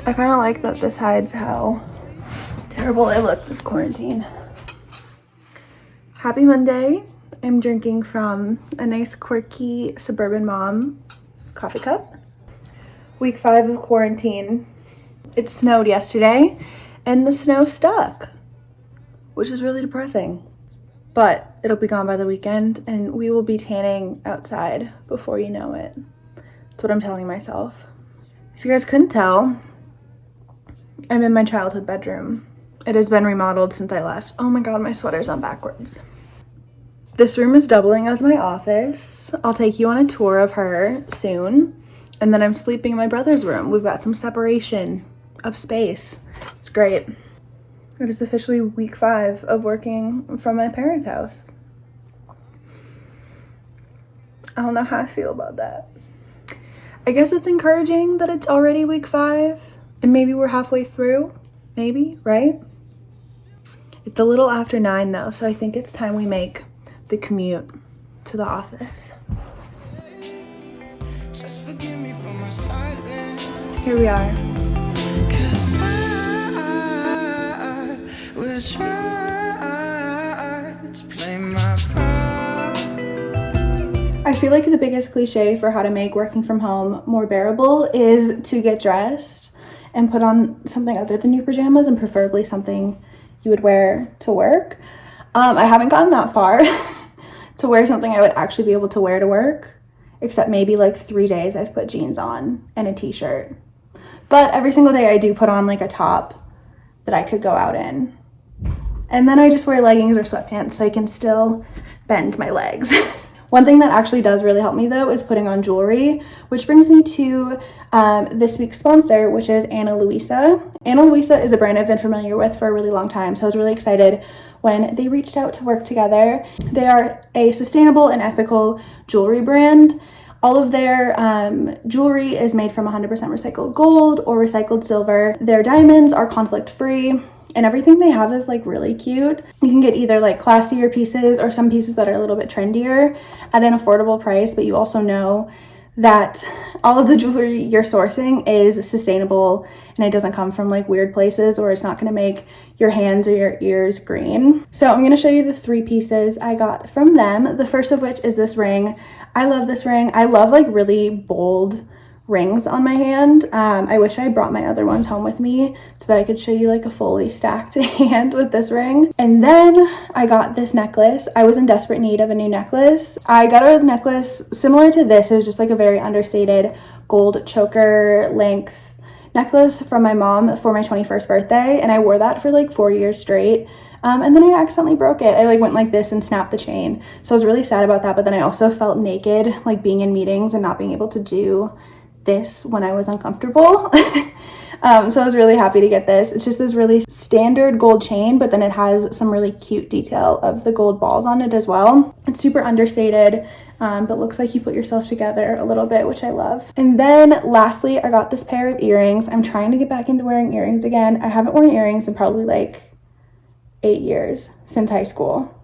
I kind of like that this hides how terrible I look this quarantine. Happy Monday. I'm drinking from a nice quirky suburban mom coffee cup. Week 5 of quarantine. It snowed yesterday and the snow stuck, which is really depressing. But it'll be gone by the weekend and we will be tanning outside before you know it. That's what I'm telling myself. If you guys couldn't tell, I'm in my childhood bedroom. It has been remodeled since I left. Oh my god, my sweater's on backwards. This room is doubling as my office. I'll take you on a tour of her soon. And then I'm sleeping in my brother's room. We've got some separation of space. It's great. It is officially week 5 of working from my parents' house. I don't know how I feel about that. I guess it's encouraging that it's already week 5 and maybe we're halfway through. Maybe, right? It's a little after 9 though, so I think it's time we make the commute to the office. Here we are. I feel like the biggest cliche for how to make working from home more bearable is to get dressed and put on something other than your pajamas, and preferably something you would wear to work. I haven't gotten that far to wear something I would actually be able to wear to work, except maybe like 3 days I've put jeans on and a t-shirt. But every single day I do put on like a top that I could go out in. And then I just wear leggings or sweatpants so I can still bend my legs. One thing that actually does really help me though is putting on jewelry, which brings me to this week's sponsor, which is Ana Luisa. Ana Luisa is a brand I've been familiar with for a really long time, so I was really excited when they reached out to work together. They are a sustainable and ethical jewelry brand. All of their jewelry is made from 100% recycled gold or recycled silver. Their diamonds are conflict-free, and everything they have is like really cute. You can get either like classier pieces or some pieces that are a little bit trendier at an affordable price, but you also know that all of the jewelry you're sourcing is sustainable and it doesn't come from like weird places, or it's not going to make your hands or your ears green. So I'm going to show you the 3 pieces I got from them. The first of which is this ring. I love this ring. I love like really bold rings on my hand. I wish I brought my other ones home with me so that I could show you like a fully stacked hand with this ring. And then I got this necklace. I was in desperate need of a new necklace. I got a necklace similar to this. It was just like a very understated gold choker length necklace from my mom for my 21st birthday, and I wore that for like 4 years straight. And then I accidentally broke it. I like went like this and snapped the chain. So I was really sad about that, but then I also felt naked like being in meetings and not being able to do this when I was uncomfortable. So I was really happy to get this. It's just this really standard gold chain, but then it has some really cute detail of the gold balls on it as well. It's super understated, but looks like you put yourself together a little bit, which I love. And then lastly, I got this pair of earrings. I'm trying to get back into wearing earrings again. I haven't worn earrings in probably like 8 years since high school.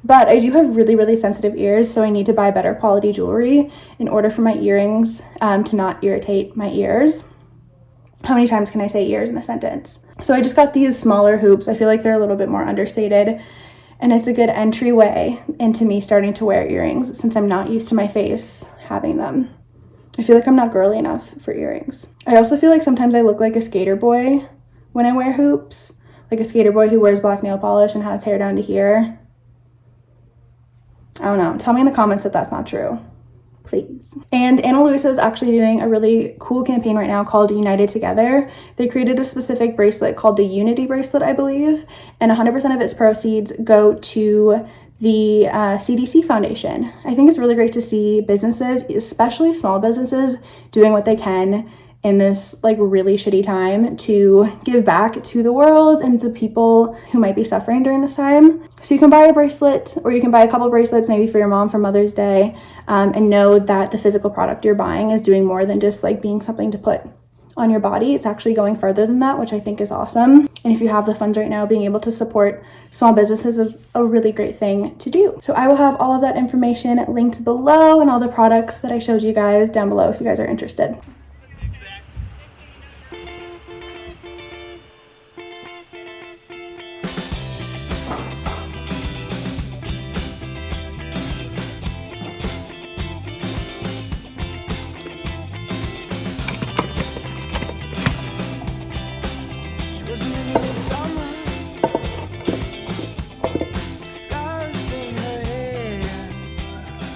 But I do have really, really sensitive ears, so I need to buy better quality jewelry in order for my earrings to not irritate my ears. How many times can I say ears in a sentence? So I just got these smaller hoops. I feel like they're a little bit more understated, and it's a good entryway into me starting to wear earrings since I'm not used to my face having them. I feel like I'm not girly enough for earrings. I also feel like sometimes I look like a skater boy when I wear hoops, like a skater boy who wears black nail polish and has hair down to here. I don't know. Tell me in the comments if that's not true, please. And Ana Luisa is actually doing a really cool campaign right now called United Together. They created a specific bracelet called the Unity bracelet, I believe, and 100% of its proceeds go to the CDC Foundation. I think it's really great to see businesses, especially small businesses, doing what they can in this like really shitty time to give back to the world and the people who might be suffering during this time. So you can buy a bracelet, or you can buy a couple bracelets maybe for your mom for Mother's Day, and know that the physical product you're buying is doing more than just like being something to put on your body. It's actually going further than that, which I think is awesome. And if you have the funds right now, being able to support small businesses is a really great thing to do. So I will have all of that information linked below and all the products that I showed you guys down below if you guys are interested.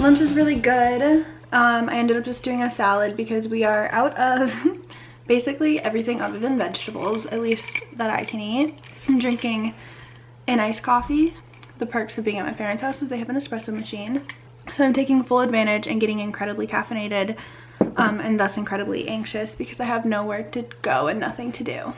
Lunch was really good. I ended up just doing a salad because we are out of basically everything other than vegetables, at least that I can eat. I'm drinking an iced coffee. The perks of being at my parents' house is they have an espresso machine. So I'm taking full advantage and getting incredibly caffeinated and thus incredibly anxious because I have nowhere to go and nothing to do.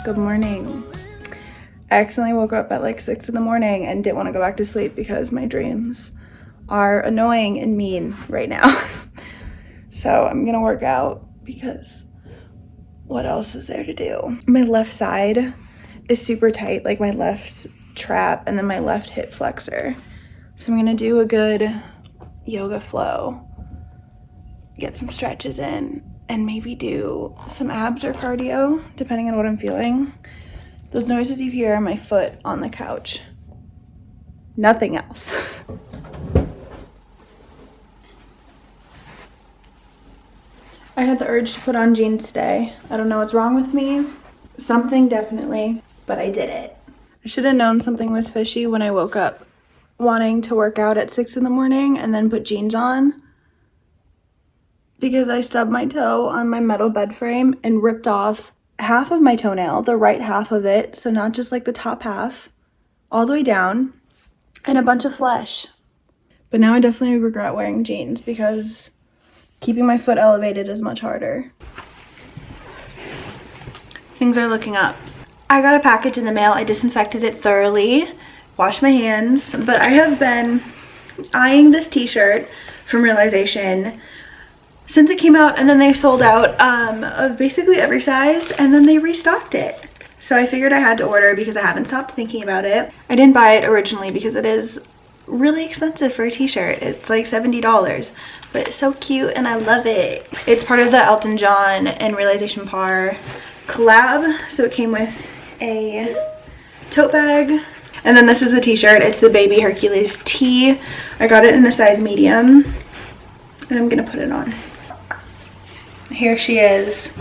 Good morning. I accidentally woke up at like 6 in the morning and didn't want to go back to sleep because my dreams are annoying and mean right now. So I'm gonna work out because what else is there to do? My left side is super tight, like my left trap and then my left hip flexor. So I'm gonna do a good yoga flow, get some stretches in, and maybe do some abs or cardio, depending on what I'm feeling. Those noises you hear are my foot on the couch. Nothing else. I had the urge to put on jeans today. I don't know what's wrong with me. Something definitely, but I did it. I should have known something was fishy when I woke up wanting to work out at 6 in the morning and then put jeans on, because I stubbed my toe on my metal bed frame and ripped off half of my toenail, the right half of it, so not just like the top half, all the way down, and a bunch of flesh. But now I definitely regret wearing jeans because keeping my foot elevated is much harder. Things are looking up. I got a package in the mail. I disinfected it thoroughly, washed my hands, but I have been eyeing this t-shirt from Realization since it came out, and then they sold out of basically every size, and then they restocked it. So I figured I had to order because I haven't stopped thinking about it. I didn't buy it originally because it is really expensive for a t-shirt. It's like $70, but it's so cute and I love it. It's part of the Elton John and Realization Par collab. So it came with a tote bag. And then this is the t-shirt. It's the Baby Hercules tee. I got it in a size medium. And I'm gonna put it on. Here she is.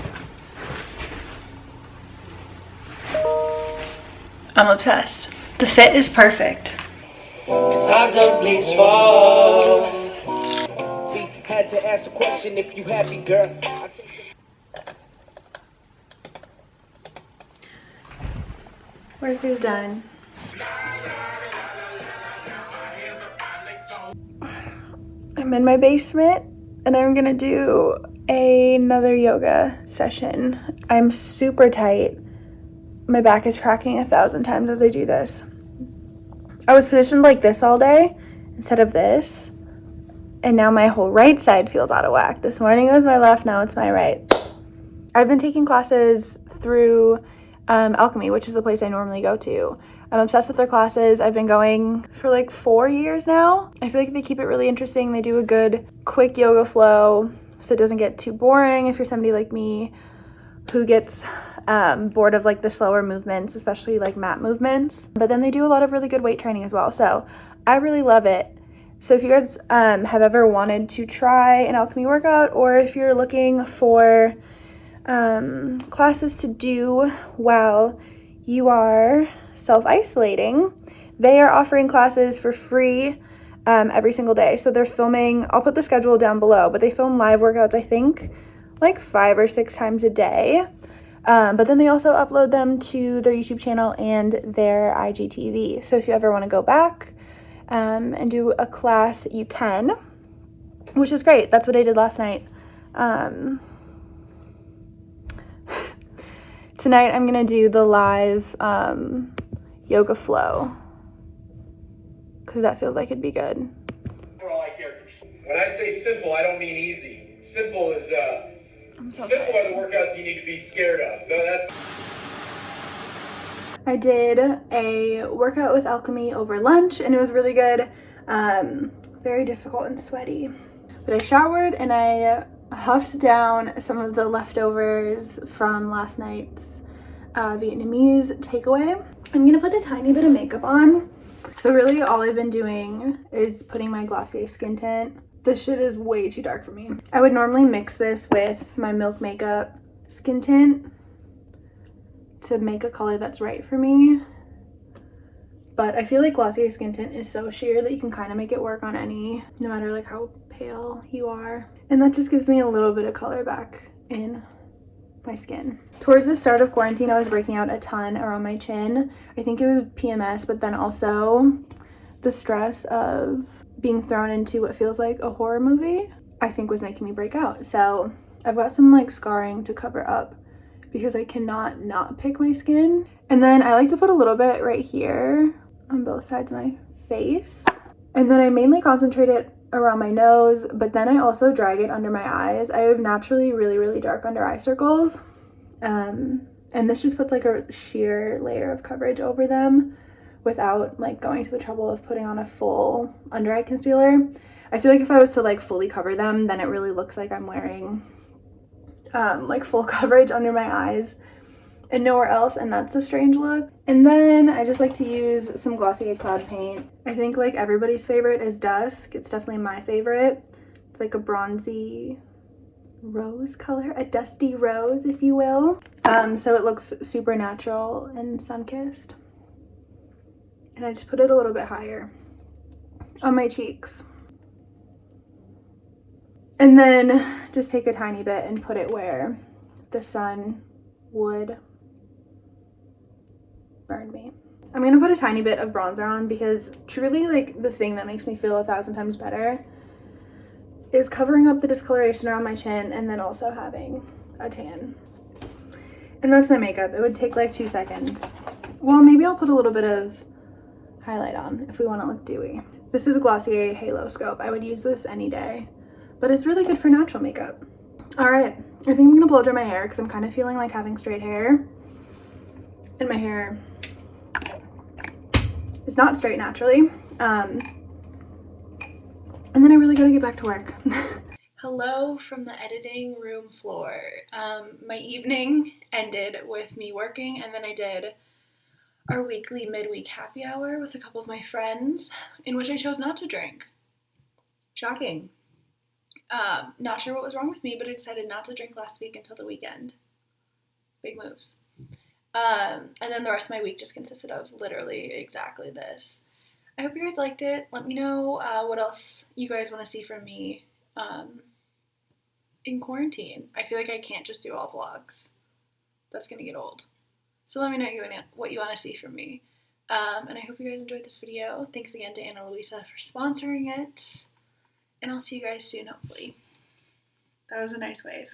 I'm obsessed. The fit is perfect. Cause I don't please fall. See, had to ask a question if you happy, girl. Work is done. I'm in my basement and I'm gonna do another yoga session. I'm super tight. My back is cracking 1,000 times as I do this. I was positioned like this all day instead of this, and now my whole right side feels out of whack. This morning it was my left, now it's my right. I've been taking classes through Alchemy, which is the place I normally go to. I'm obsessed with their classes. I've been going for like 4 years now. I feel like they keep it really interesting. They do a good quick yoga flow so it doesn't get too boring if you're somebody like me who gets bored of like the slower movements, especially like mat movements. But then they do a lot of really good weight training as well. So I really love it. So if you guys have ever wanted to try an Alchemy workout, or if you're looking for classes to do while you are self-isolating, they are offering classes for free every single day. So they're filming, I'll put the schedule down below, but they film live workouts, I think, like 5 or 6 times a day. But then they also upload them to their YouTube channel and their IGTV. So if you ever want to go back and do a class, you can, which is great. That's what I did last night. Tonight I'm gonna do the live yoga flow because that feels like it'd be good. For all I care. When I say simple, I don't mean easy. Simple is simple are the workouts you need to be scared of. No, that's. I did a workout with Alchemy over lunch and it was really good. Very difficult and sweaty. But I showered and I huffed down some of the leftovers from last night's Vietnamese takeaway. I'm gonna put a tiny bit of makeup on. So really all I've been doing is putting my Glossier skin tint. This shit is way too dark for me. I would normally mix this with my Milk Makeup skin tint to make a color that's right for me. But I feel like Glossier skin tint is so sheer that you can kind of make it work on any, no matter like how pale you are. And that just gives me a little bit of color back in my skin. Towards the start of quarantine, I was breaking out a ton around my chin. I think it was PMS, but then also the stress of being thrown into what feels like a horror movie, I think was making me break out. So I've got some like scarring to cover up because I cannot not pick my skin. And then I like to put a little bit right here on both sides of my face. And then I mainly concentrate it around my nose, but then I also drag it under my eyes. I have naturally really dark under eye circles. And this just puts like a sheer layer of coverage over them without like going to the trouble of putting on a full under eye concealer. I feel like if I was to like fully cover them, then it really looks like I'm wearing like full coverage under my eyes and nowhere else, and that's a strange look. And then I just like to use some Glossier Cloud Paint. I think like everybody's favorite is Dusk. It's definitely my favorite. It's like a bronzy rose color, a dusty rose if you will. So it looks super natural and sun-kissed. And I just put it a little bit higher on my cheeks. And then just take a tiny bit and put it where the sun would burn me. I'm gonna put a tiny bit of bronzer on because truly like the thing that makes me feel 1,000 times better is covering up the discoloration around my chin and then also having a tan. And that's my makeup. It would take like 2 seconds. Well, maybe I'll put a little bit of highlight on if we want to look dewy. This is a Glossier Halo Scope. I would use this any day, but it's really good for natural makeup. All right, I think I'm gonna blow dry my hair because I'm kind of feeling like having straight hair, and my hair is not straight naturally. And then I really gotta get back to work. Hello from the editing room floor. My evening ended with me working, and then I did our weekly midweek happy hour with a couple of my friends, in which I chose not to drink. Shocking. Not sure what was wrong with me, but I decided not to drink last week until the weekend. Big moves. And then the rest of my week just consisted of literally exactly this. I hope you guys liked it. Let me know what else you guys want to see from me in quarantine. I feel like I can't just do all vlogs. That's going to get old. So let me know what you want to see from me. And I hope you guys enjoyed this video. Thanks again to Ana Luisa for sponsoring it. And I'll see you guys soon, hopefully. That was a nice wave.